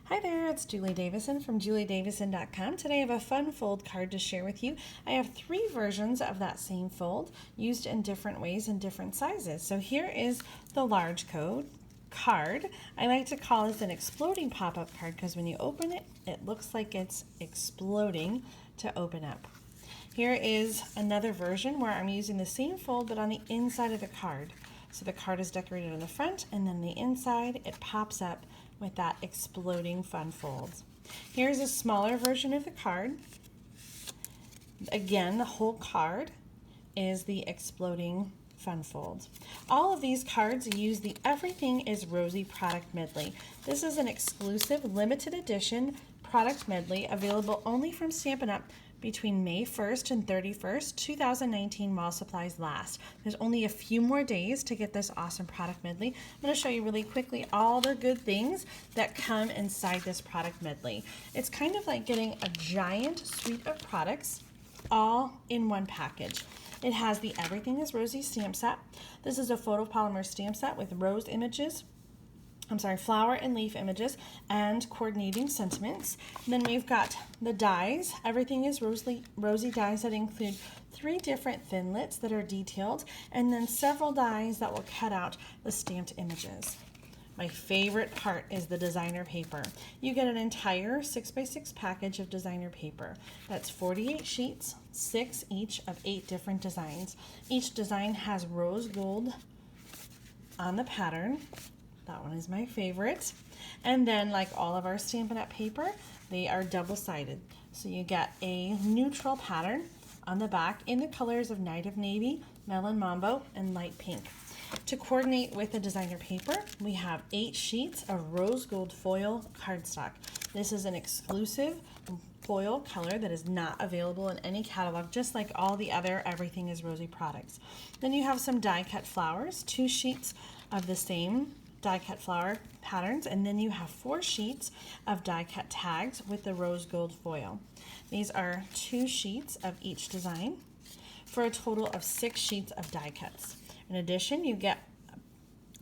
Hi there, it's Julie Davison from juliedavison.com. Today I have a fun fold card to share with you. I have 3 versions of that same fold used in different ways and different sizes. So here is the large card. I like to call this an exploding pop-up card because when you open it, it looks like it's exploding to open up. Here is another version where I'm using the same fold but on the inside of the card. So the card is decorated on the front, and then the inside it pops up with that exploding fun fold. Here's a smaller version of the card. Again, the whole card is the exploding fun fold. All of these cards use the Everything is Rosy product medley. This is an exclusive limited edition product medley available only from Stampin' Up! Between May 1st and 31st, 2019 while supplies last. There's only a few more days to get this awesome product medley. I'm going to show you really quickly all the good things that come inside this product medley. It's kind of like getting a giant suite of products all in one package. It has the Everything is Rosy stamp set. This is a photopolymer stamp set with rose images, flower and leaf images and coordinating sentiments. And then we've got the dies. Everything is Rosy dies that include 3 different thinlits that are detailed, and then several dies that will cut out the stamped images. My favorite part is the designer paper. You get an entire 6x6 package of designer paper. That's 48 sheets, 6 each of 8 different designs. Each design has rose gold on the pattern. That one is my favorite. And then, like all of our Stampin' Up! Paper, they are double-sided. So you get a neutral pattern on the back in the colors of Night of Navy, Melon Mambo, and Light Pink. To coordinate with the designer paper, we have 8 sheets of rose gold foil cardstock. This is an exclusive foil color that is not available in any catalog, just like all the other Everything is Rosy products. Then you have some die-cut flowers, 2 sheets of the same die-cut flower patterns, and then you have 4 sheets of die-cut tags with the rose gold foil. These are 2 sheets of each design for a total of 6 sheets of die cuts. In addition, you get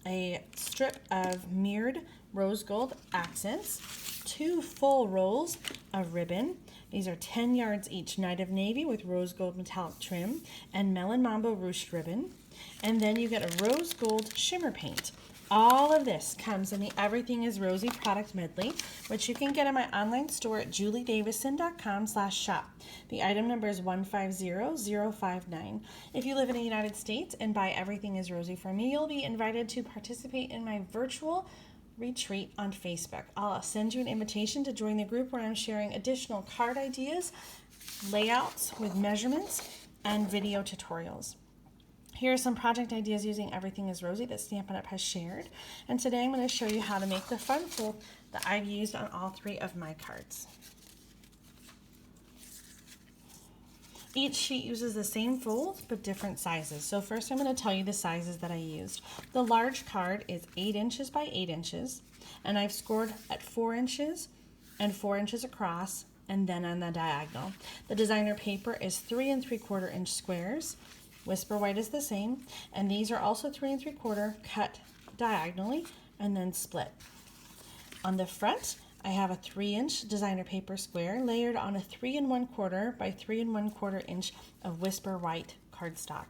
a strip of mirrored rose gold accents, 2 full rolls of ribbon. These are 10 yards each, Night of Navy with rose gold metallic trim and Melon Mambo ruched ribbon. And then you get a rose gold shimmer paint. All of this comes in the Everything is Rosy product medley, which you can get in my online store at juliedavison.com/shop. The item number is 150059. If you live in the United States and buy Everything is Rosy from me, you'll be invited to participate in my virtual retreat on Facebook. I'll send you an invitation to join the group where I'm sharing additional card ideas, layouts with measurements, and video tutorials. Here are some project ideas using Everything is Rosy that Stampin' Up! Has shared. And today I'm going to show you how to make the fun fold that I've used on all 3 of my cards. Each sheet uses the same fold but different sizes. So first I'm going to tell you the sizes that I used. The large card is 8 inches by 8 inches, and I've scored at 4 inches and 4 inches across, and then on the diagonal. The designer paper is 3 3/4 inch squares. Whisper White is the same, and these are also 3 3/4 cut diagonally and then split. On the front, I have a 3-inch designer paper square layered on a 3 1/4 by 3 1/4 inch of Whisper White cardstock.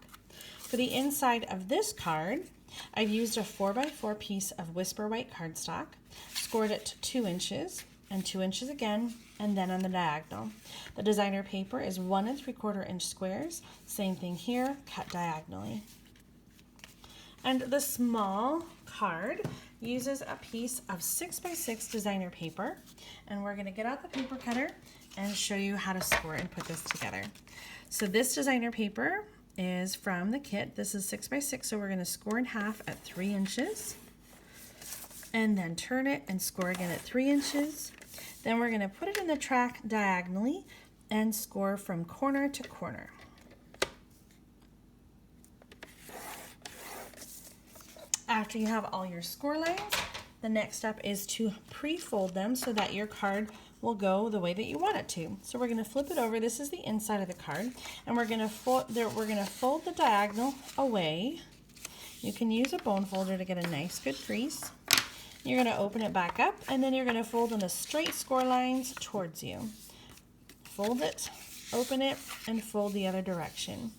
For the inside of this card, I've used a 4x4 piece of Whisper White cardstock, scored it to 2 inches and 2 inches again, and then on the diagonal. The designer paper is 1 3/4 inch squares. Same thing here, cut diagonally. And the small card uses a piece of 6x6 designer paper, and we're going to get out the paper cutter and show you how to score and put this together. So this designer paper is from the kit. This is 6x6, so we're going to score in half at 3 inches, and then turn it and score again at 3 inches. Then we're going to put it in the track diagonally and score from corner to corner. After you have all your score lines, the next step is to pre-fold them so that your card will go the way that you want it to. So we're going to flip it over. This is the inside of the card, and we're going to fold the diagonal away. You can use a bone folder to get a nice good crease. You're going to open it back up, and then you're going to fold in the straight score lines towards you. Fold it, open it, and fold the other direction.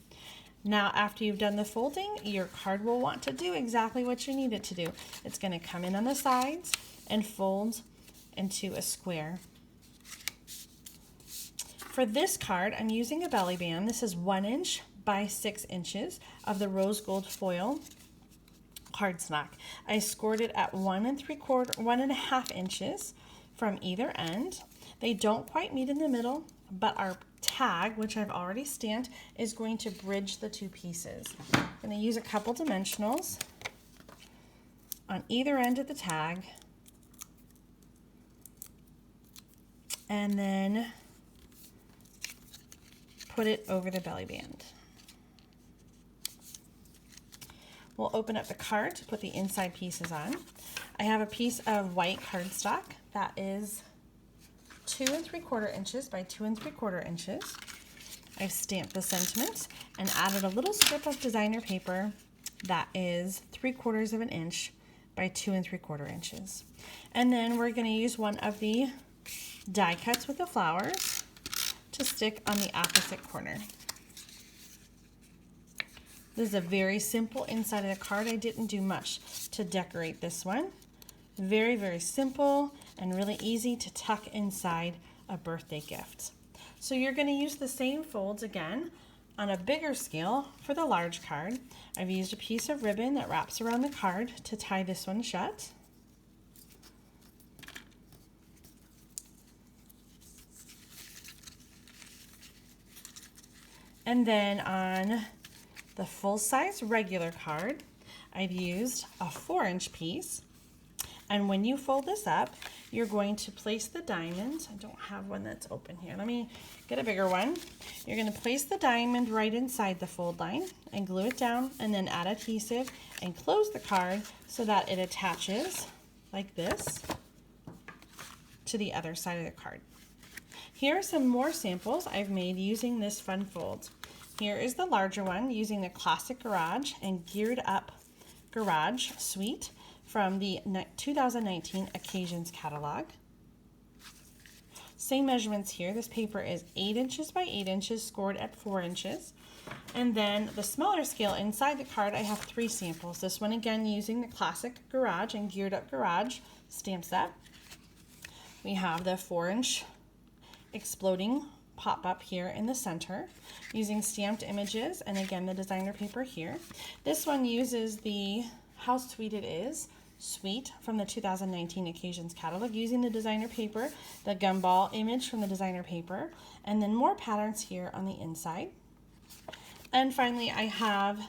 Now, after you've done the folding, your card will want to do exactly what you need it to do. It's going to come in on the sides and fold into a square. For this card, I'm using a belly band. This is 1 inch by 6 inches of the rose gold foil cardstock. I scored it at 1.75 inches from either end. They don't quite meet in the middle, but our tag, which I've already stamped, is going to bridge the two pieces. I'm going to use a couple dimensionals on either end of the tag, and then put it over the belly band. We'll open up the card to put the inside pieces on. I have a piece of white cardstock that is 2.75 inches by 2.75 inches. I've stamped the sentiment and added a little strip of designer paper that is 3/4 inch by 2.75 inches. And then we're going to use one of the die cuts with the flowers to stick on the opposite corner. This is a very simple inside of the card. I didn't do much to decorate this one. Very, very simple and really easy to tuck inside a birthday gift. So you're going to use the same folds again on a bigger scale for the large card. I've used a piece of ribbon that wraps around the card to tie this one shut. And then on the full-size regular card, I've used a 4-inch piece. And when you fold this up, you're going to place the diamond. I don't have one that's open here. Let me get a bigger one. You're going to place the diamond right inside the fold line and glue it down, and then add adhesive and close the card so that it attaches like this to the other side of the card. Here are some more samples I've made using this fun fold. Here is the larger one using the Classic Garage and Geared Up Garage Suite from the 2019 Occasions catalog. Same measurements here. This paper is 8 inches by 8 inches, scored at 4 inches. And then the smaller scale inside the card, I have 3 samples. This one again using the Classic Garage and Geared Up Garage stamp set. We have the 4-inch exploding pop-up here in the center using stamped images, and again the designer paper here. This one uses the How Sweet It Is suite from the 2019 Occasions catalog using the designer paper, the gumball image from the designer paper, and then more patterns here on the inside. And finally I have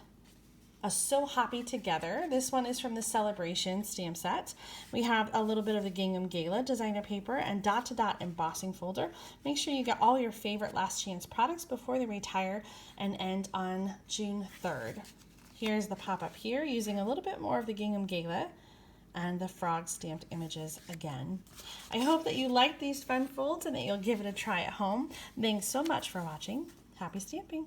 a So Happy Together. This one is from the Celebration stamp set. We have a little bit of the Gingham Gala designer paper and dot-to-dot embossing folder. Make sure you get all your favorite last chance products before they retire and end on June 3rd. Here's the pop-up here using a little bit more of the Gingham Gala and the frog stamped images again. I hope that you like these fun folds and that you'll give it a try at home. Thanks so much for watching. Happy stamping!